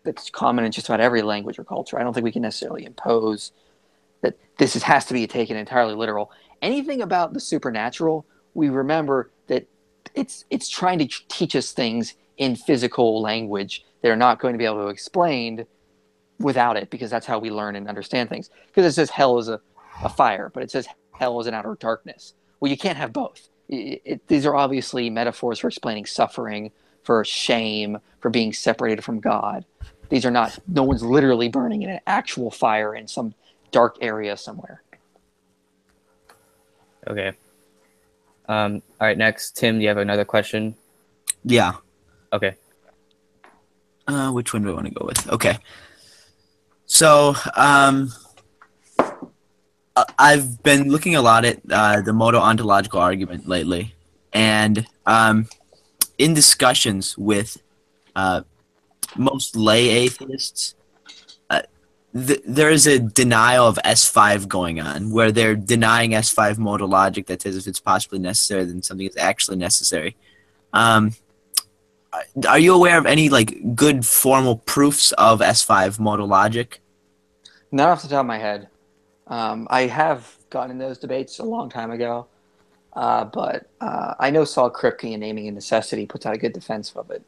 That's common in just about every language or culture. I don't think we can necessarily impose that this has to be taken entirely literal. Anything about the supernatural, we remember that it's trying to teach us things in physical language that are not going to be able to explain without it, because that's how we learn and understand things. Because it says hell is a fire, but it says hell is an outer darkness. Well, you can't have both. These are obviously metaphors for explaining suffering, for shame, for being separated from God. These are not, no one's literally burning in an actual fire in some dark area somewhere. Okay. All right, next, Tim, do you have another question? Yeah. Okay. Which one do I want to go with? Okay. So, I've been looking a lot at the Modal ontological argument lately, and in discussions with most lay atheists, there is a denial of S5 going on, where they're denying S5 modal logic that says if it's possibly necessary, then something is actually necessary. Are you aware of any good formal proofs of S5 modal logic? Not off the top of my head. I have gotten in those debates a long time ago. But I know Saul Kripke in Naming and Necessity puts out a good defense of it.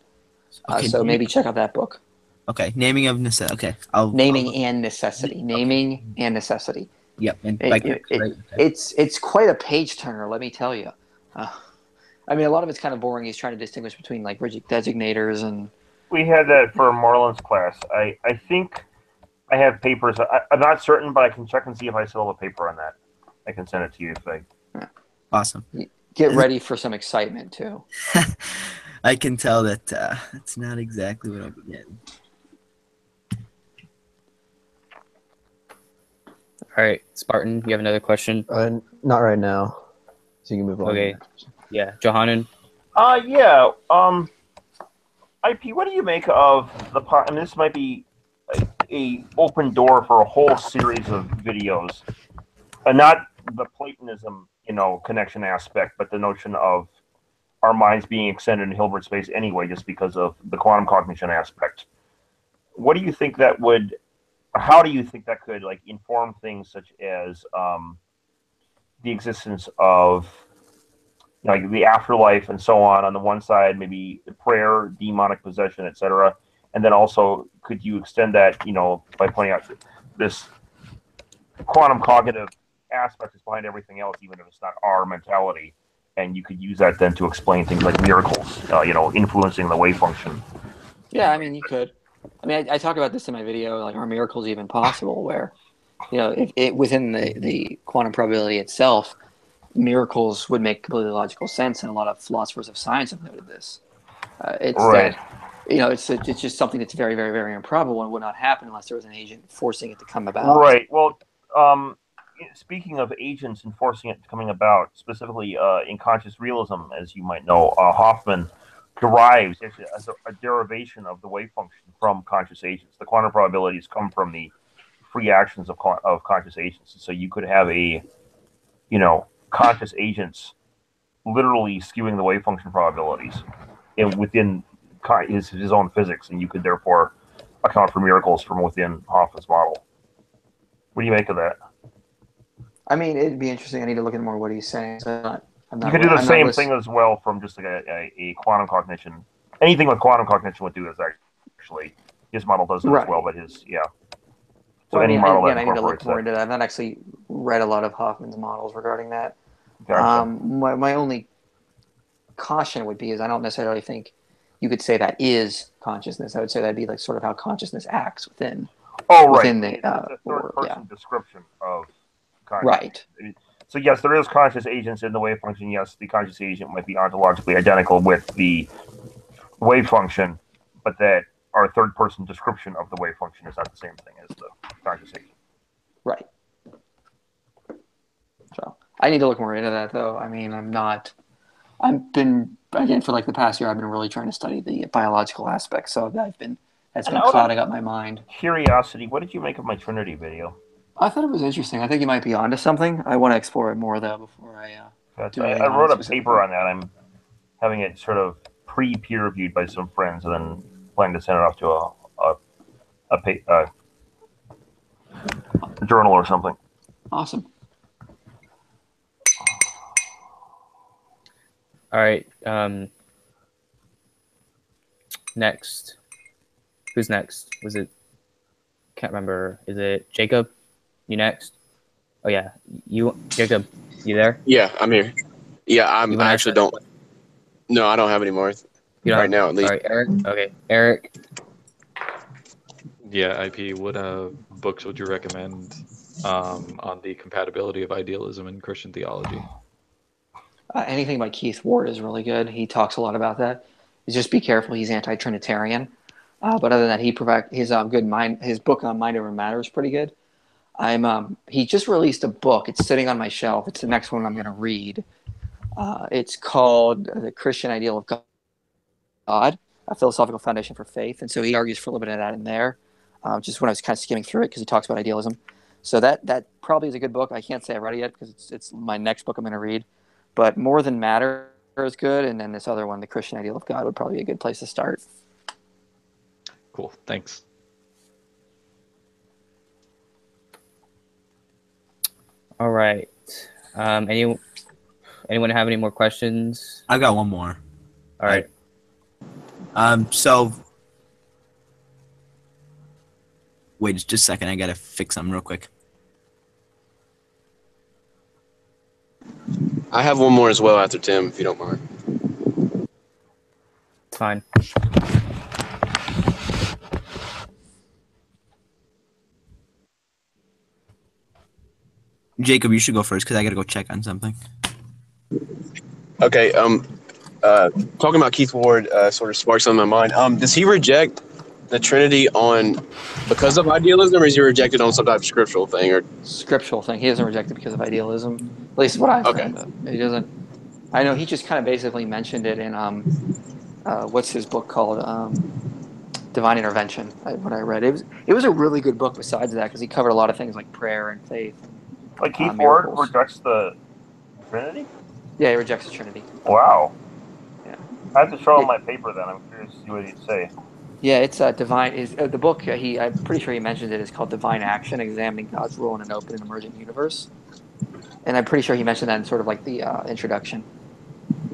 Okay, So maybe check out that book. Okay, naming of necessity. Okay, Naming and Necessity. Naming and Necessity. Yep, and right? Okay. It's quite a page turner, let me tell you. I mean, a lot of it's kind of boring. He's trying to distinguish between like rigid designators and. We had that for Marlon's class. I think I have papers. I'm not certain, but I can check and see if I still have a paper on that. I can send it to you if I. Awesome. Get ready for some excitement too. I can tell that it's not exactly what I'll be getting. All right, Spartan, you have another question? Not right now. So you can move on. Okay. Yeah, Johannan. Yeah. IP, what do you make of the part? And this might be a open door for a whole series of videos, not the Platonism, connection aspect, but the notion of our minds being extended in Hilbert space anyway, just because of the quantum cognition aspect. What do you think that would? How do you think that could inform things such as the existence of the afterlife and so on the one side, maybe prayer, demonic possession, etc., and then also could you extend that by pointing out this quantum cognitive aspect is behind everything else, even if it's not our mentality, and you could use that then to explain things like miracles, influencing the wave function. Yeah, I mean, you could. I mean, I talk about this in my video, like, are miracles even possible? Where, if it within the quantum probability itself, miracles would make completely logical sense, and a lot of philosophers of science have noted this. It's right. that, it's just something that's very, very, very improbable and would not happen unless there was an agent forcing it to come about. Right. Well, speaking of agents enforcing it coming about, specifically in conscious realism, as you might know, Hoffman derives actually as a derivation of the wave function from conscious agents. The quantum probabilities come from the free actions of conscious agents. So you could have conscious agents literally skewing the wave function probabilities within his own physics, and you could therefore account for miracles from within Hoffman's model. What do you make of that? I mean, it'd be interesting. I need to look at more what he's saying. So you could do the same thing as well from just like a quantum cognition. Anything with quantum cognition would do this actually. His model does it as well, but So well, any model that I need to look more into that. I've not actually read a lot of Hoffman's models regarding that. Gotcha. My only caution would be is I don't necessarily think you could say that is consciousness. I would say that'd be like sort of how consciousness acts within. Oh, right. Within the, it's a third-person description of consciousness. Right. So yes, there is conscious agents in the wave function. Yes, the conscious agent might be ontologically identical with the wave function, but that our third-person description of the wave function is not the same thing as the conscious agent. Right. So I need to look more into that, though. I mean, I've been, again, for like the past year, I've been really trying to study the biological aspects. So that's been clouding up my mind. Curiosity, what did you make of my Trinity video? I thought it was interesting. I think you might be onto something. I want to explore it more, though, before I do anything. I wrote a paper on that. I'm having it sort of pre-peer reviewed by some friends, and then planning to send it off to a journal or something. Awesome. All right. Next. Who's next? Was it? Can't remember. Is it Jacob? You next? Oh yeah, Jacob. You there? Yeah, I'm here. Yeah, I actually don't. No, I don't have any more right now. At least. Sorry, Eric. Okay, Eric. Yeah, IP. What books would you recommend on the compatibility of idealism and Christian theology? Anything by Keith Ward is really good. He talks a lot about that. Just be careful; he's anti-Trinitarian. But other than that, he provides his His book on Mind Over Matter is pretty good. He just released a book. It's sitting on my shelf. It's the next one I'm going to read. It's called The Christian Ideal of God, A Philosophical Foundation for Faith. And so he argues for a little bit of that in there. Just when I was kind of skimming through it, because he talks about idealism. So that probably is a good book. I can't say I've read it yet because it's my next book I'm going to read. But More Than Matter is good. And then this other one, The Christian Ideal of God, would probably be a good place to start. Cool. Thanks. All right. Anyone have any more questions? I got one more. All right. So wait just a second. I gotta fix something real quick. I have one more as well after Tim, if you don't mind. It's fine. Jacob, you should go first because I gotta go check on something. Okay. Talking about Keith Ward sort of sparked something in my mind. Does he reject the Trinity because of idealism, or is he rejected on some type of scriptural thing? Or Scriptural thing. He doesn't reject it because of idealism. At least what I've Okay. read. He doesn't. I know he just kind of basically mentioned it in what's his book called? Divine Intervention. What I read. It was a really good book. Besides that, because he covered a lot of things like prayer and faith. Like Keith Ward miracles. rejects the Trinity? Yeah, he rejects the Trinity. Wow. Yeah. I have to show him my paper then. I'm curious to see what he'd say. Yeah, it's divine. The book I'm pretty sure he mentioned it is called Divine Action: Examining God's Role in an Open and Emergent Universe. And I'm pretty sure he mentioned that in sort of like the introduction.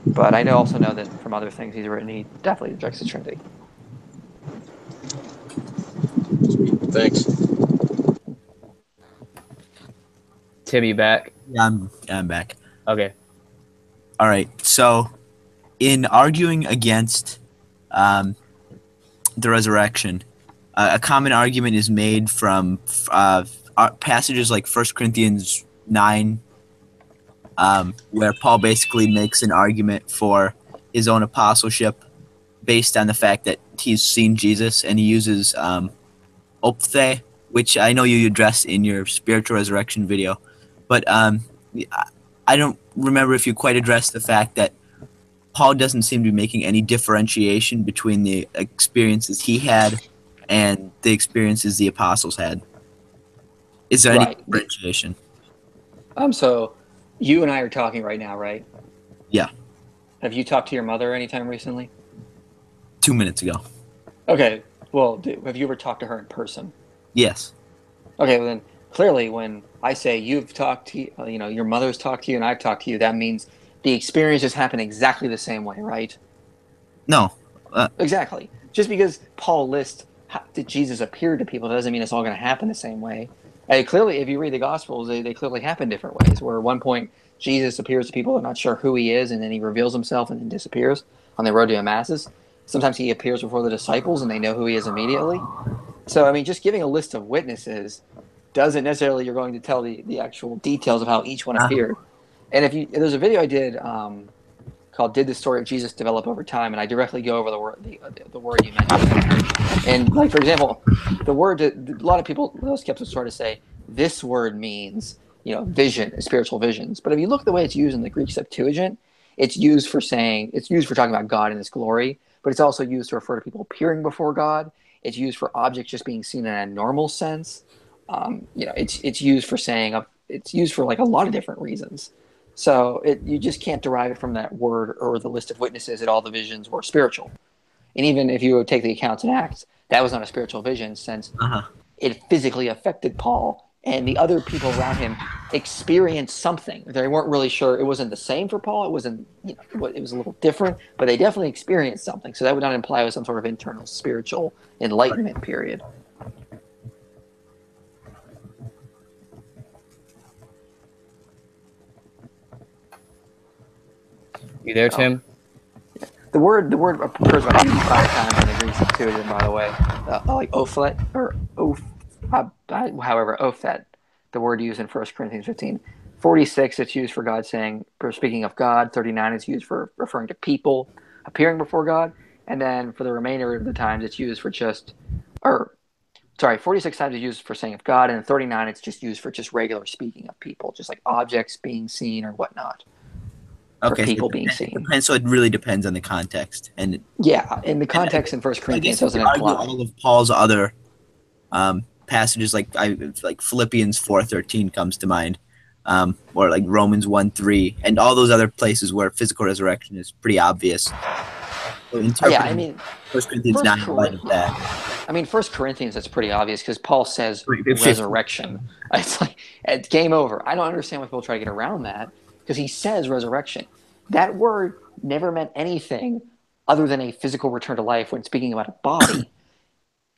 But I also know that from other things he's written, he definitely rejects the Trinity. thanks. Tim, you back? Yeah, I'm back. Okay. All right. So, in arguing against the resurrection, a common argument is made from passages like 1 Corinthians 9, where Paul basically makes an argument for his own apostleship based on the fact that he's seen Jesus, and he uses ophthe, which I know you addressed in your spiritual resurrection video. But I don't remember if you quite addressed the fact that Paul doesn't seem to be making any differentiation between the experiences he had and the experiences the apostles had. Is there any differentiation? So you and I are talking right now, right? Yeah. Have you talked to your mother anytime recently? 2 minutes ago. Okay. Well, have you ever talked to her in person? Yes. Okay, well then clearly when I say you've talked to, your mother's talked to you and I've talked to you, that means the experiences happen exactly the same way, right? No. Exactly. Just because Paul lists did Jesus appear to people doesn't mean it's all going to happen the same way. And clearly, if you read the Gospels, they clearly happen different ways. Where at one point Jesus appears to people, they're not sure who he is, and then he reveals himself and then disappears on the road to Emmaus. Sometimes he appears before the disciples and they know who he is immediately. So, I mean, just giving a list of witnesses doesn't necessarily you're going to tell the actual details of how each one appeared. And there's a video I did called "Did the Story of Jesus Develop Over Time?" and I directly go over the word you mentioned. And like for example, the word a lot of people, those skeptics sort of say this word means vision, spiritual visions. But if you look at the way it's used in the Greek Septuagint, it's used for talking about God and His glory, but it's also used to refer to people appearing before God. It's used for objects just being seen in a normal sense. It's used for it's used for like a lot of different reasons. So you just can't derive it from that word or the list of witnesses that all the visions were spiritual. And even if you would take the accounts and Acts, that was not a spiritual vision since it physically affected Paul and the other people around him experienced something. They weren't really sure. It wasn't the same for Paul. It wasn't, it was a little different, but they definitely experienced something. So that would not imply it was some sort of internal spiritual enlightenment period. You there, Tim? The word occurs about 85 times in the Greek Septuagint, by the way. Like ophet or however, ophet, the word used in 1 Corinthians 15. 46, it's used for God speaking of God. 39, it's used for referring to people appearing before God. And then for the remainder of the times, it's used for 46 times it's used for saying of God, and 39, it's just used for just regular speaking of people, just like objects being seen or whatnot. Okay, people being seen. So it really depends on the context, and in the context in 1 Corinthians doesn't imply all of Paul's other passages, like Philippians 4:13 comes to mind, or like Romans 1:3, and all those other places where physical resurrection is pretty obvious. So 1 Corinthians 9 in light of that. I mean, First Corinthians, that's pretty obvious because Paul says Fifth. resurrection. It's like, it's game over. I don't understand why people try to get around that because he says resurrection. That word never meant anything other than a physical return to life when speaking about a body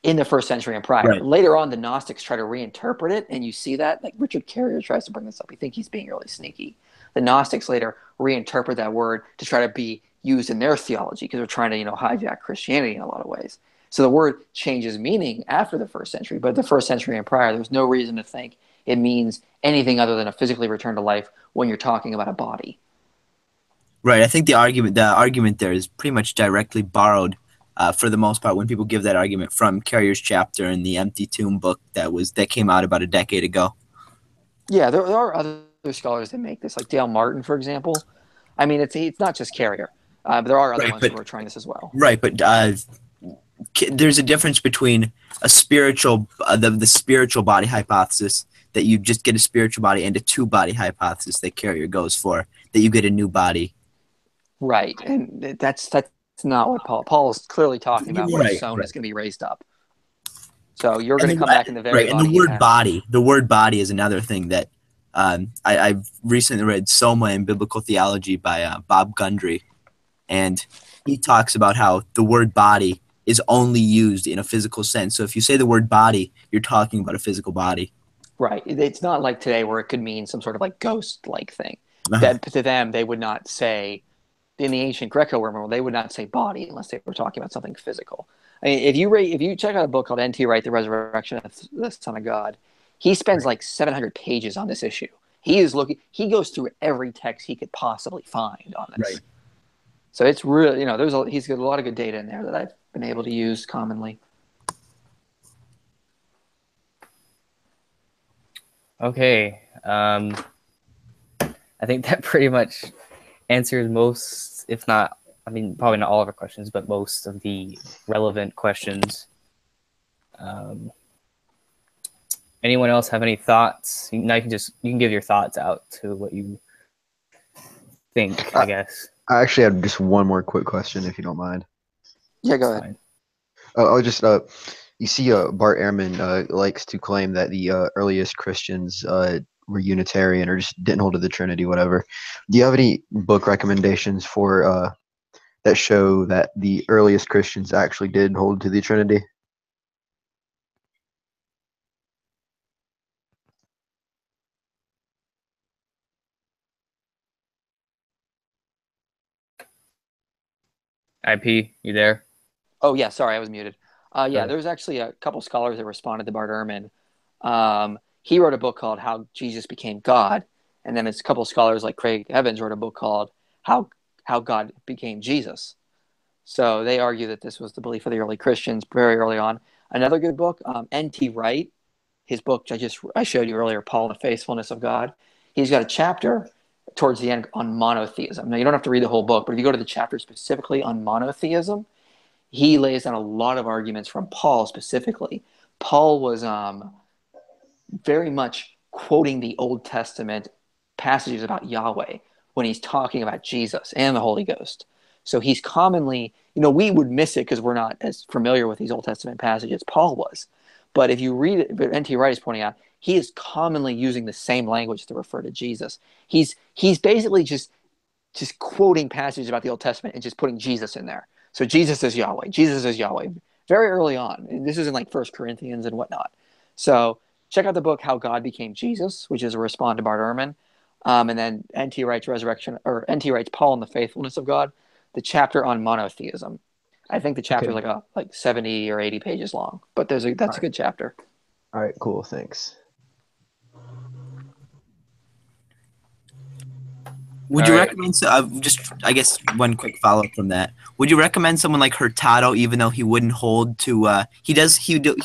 in the first century and prior. Right. Later on, the Gnostics try to reinterpret it, and you see that. Like Richard Carrier tries to bring this up. You think he's being really sneaky. The Gnostics later reinterpret that word to try to be used in their theology because they're trying to, hijack Christianity in a lot of ways. So the word changes meaning after the first century, but the first century and prior, there's no reason to think it means anything other than a physically return to life when you're talking about a body. Right. I think the argument there is pretty much directly borrowed, for the most part, when people give that argument from Carrier's chapter in the Empty Tomb book that came out about a decade ago. Yeah, there are other scholars that make this, like Dale Martin, for example. I mean, it's not just Carrier, but there are other ones who are trying this as well. Right, but there's a difference between a spiritual, the spiritual body hypothesis that you just get a spiritual body and a two-body hypothesis that Carrier goes for, that you get a new body. Right, and that's not what Paul is clearly talking about. What is sown is going to be raised up. So you're going to come back in the very body. And the word body is another thing that I've recently read Soma in Biblical Theology by Bob Gundry, and he talks about how the word body is only used in a physical sense. So if you say the word body, you're talking about a physical body. Right. It's not like today where it could mean some sort of like ghost-like thing. That to them, they would not say, in the ancient Greco-Roman world, they would not say body unless they were talking about something physical. I mean, if you check out a book called N.T. Wright, The Resurrection of the Son of God, he spends like 700 pages on this issue. He goes through every text he could possibly find on this. Right. So it's really, he's got a lot of good data in there that I've been able to use commonly. Okay. I think that pretty much answers most, if not, probably not all of our questions, but most of the relevant questions. Anyone else have any thoughts? Now you can give your thoughts out to what you think, I guess. I actually have just one more quick question, if you don't mind. Yeah, go ahead. I'll just you see, Bart Ehrman likes to claim that the earliest Christians were Unitarian or just didn't hold to the Trinity, whatever. Do you have any book recommendations for that show that the earliest Christians actually did hold to the Trinity? IP, you there? Oh, yeah, sorry, I was muted. There's actually a couple scholars that responded to Bart Ehrman. He wrote a book called How Jesus Became God, and then it's a couple of scholars like Craig Evans wrote a book called How God Became Jesus. So they argue that this was the belief of the early Christians very early on. Another good book, N.T. Wright, his book I showed you earlier, Paul and the Faithfulness of God. He's got a chapter towards the end on monotheism. Now, you don't have to read the whole book, but if you go to the chapter specifically on monotheism, he lays down a lot of arguments from Paul specifically. Paul was very much quoting the Old Testament passages about Yahweh when he's talking about Jesus and the Holy Ghost. So he's commonly, we would miss it because we're not as familiar with these Old Testament passages Paul was. But if you read it, N.T. Wright is pointing out, he is commonly using the same language to refer to Jesus. He's basically just quoting passages about the Old Testament and just putting Jesus in there. So Jesus is Yahweh. Jesus is Yahweh. Very early on. And this is in like 1 Corinthians and whatnot. So check out the book How God Became Jesus, which is a response to Bart Ehrman. And then N.T. Wright's N.T. Wright's Paul and the Faithfulness of God, the chapter on monotheism. I think the chapter is like 70 or 80 pages long, but that's a good chapter. All right, cool. Thanks. Would you recommend? I guess one quick follow up from that. Would you recommend someone like Hurtado, even though he wouldn't hold to? He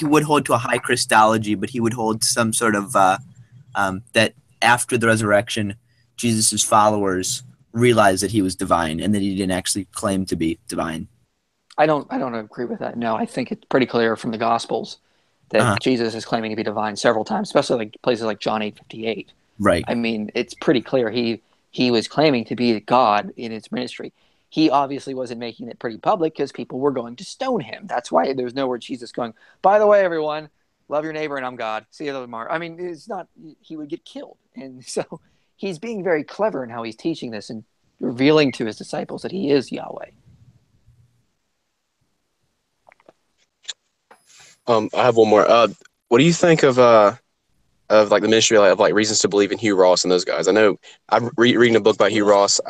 would hold to a high Christology, but he would hold to some sort of that after the resurrection, Jesus' followers realized that he was divine and that he didn't actually claim to be divine. I don't agree with that. No, I think it's pretty clear from the Gospels that Jesus is claiming to be divine several times, especially like places like John 8:58. Right. I mean, it's pretty clear he was claiming to be God in his ministry. he obviously wasn't making it pretty public because people were going to stone him. That's why there's nowhere Jesus going, by the way, everyone, love your neighbor and I'm God. See you tomorrow. I mean, it's not, he would get killed. And so he's being very clever in how he's teaching this and revealing to his disciples that he is Yahweh. I have one more. What do you think of like the ministry of like Reasons to Believe in Hugh Ross and those guys? I know I'm reading a book by Hugh Ross.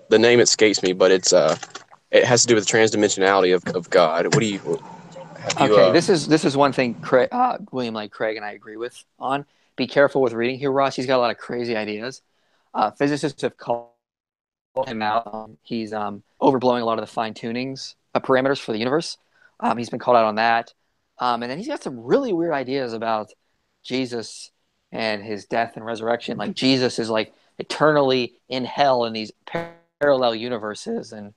The name escapes me, but it has to do with transdimensionality of God. What do you have you? Okay, this is one thing William Lane Craig and I agree with on. Be careful with reading Hugh Ross. He's got a lot of crazy ideas. Physicists have called him out. He's overblowing a lot of the fine tunings parameters for the universe. He's been called out on that. And then he's got some really weird ideas about Jesus and his death and resurrection. Like Jesus is like eternally in hell in these parallel universes and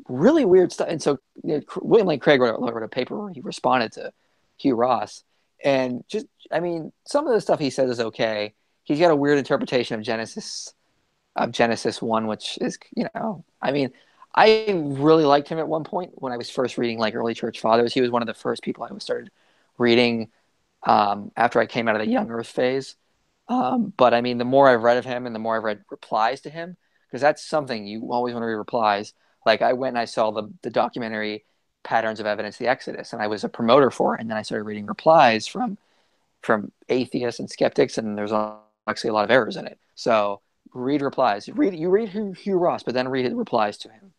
really weird stuff. And so William Lane Craig wrote a paper where he responded to Hugh Ross. And just, I mean, some of the stuff he says is okay. He's got a weird interpretation of Genesis 1, which is, I mean, I really liked him at one point when I was first reading like early church fathers. He was one of the first people I started reading after I came out of the young earth phase. But I mean, the more I've read of him and the more I've read replies to him, because that's something you always want to read replies. Like I went and I saw the documentary Patterns of Evidence, the Exodus, and I was a promoter for it. And then I started reading replies from atheists and skeptics, and there's actually a lot of errors in it. So read replies. You read Hugh Ross, but then read his replies to him.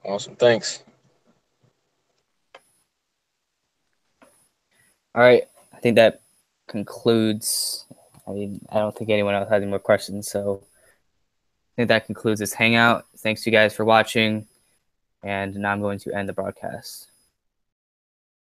Awesome, thanks. All right, I think that concludes. I mean, I don't think anyone else has any more questions, so I think that concludes this hangout. Thanks you guys for watching, and now I'm going to end the broadcast.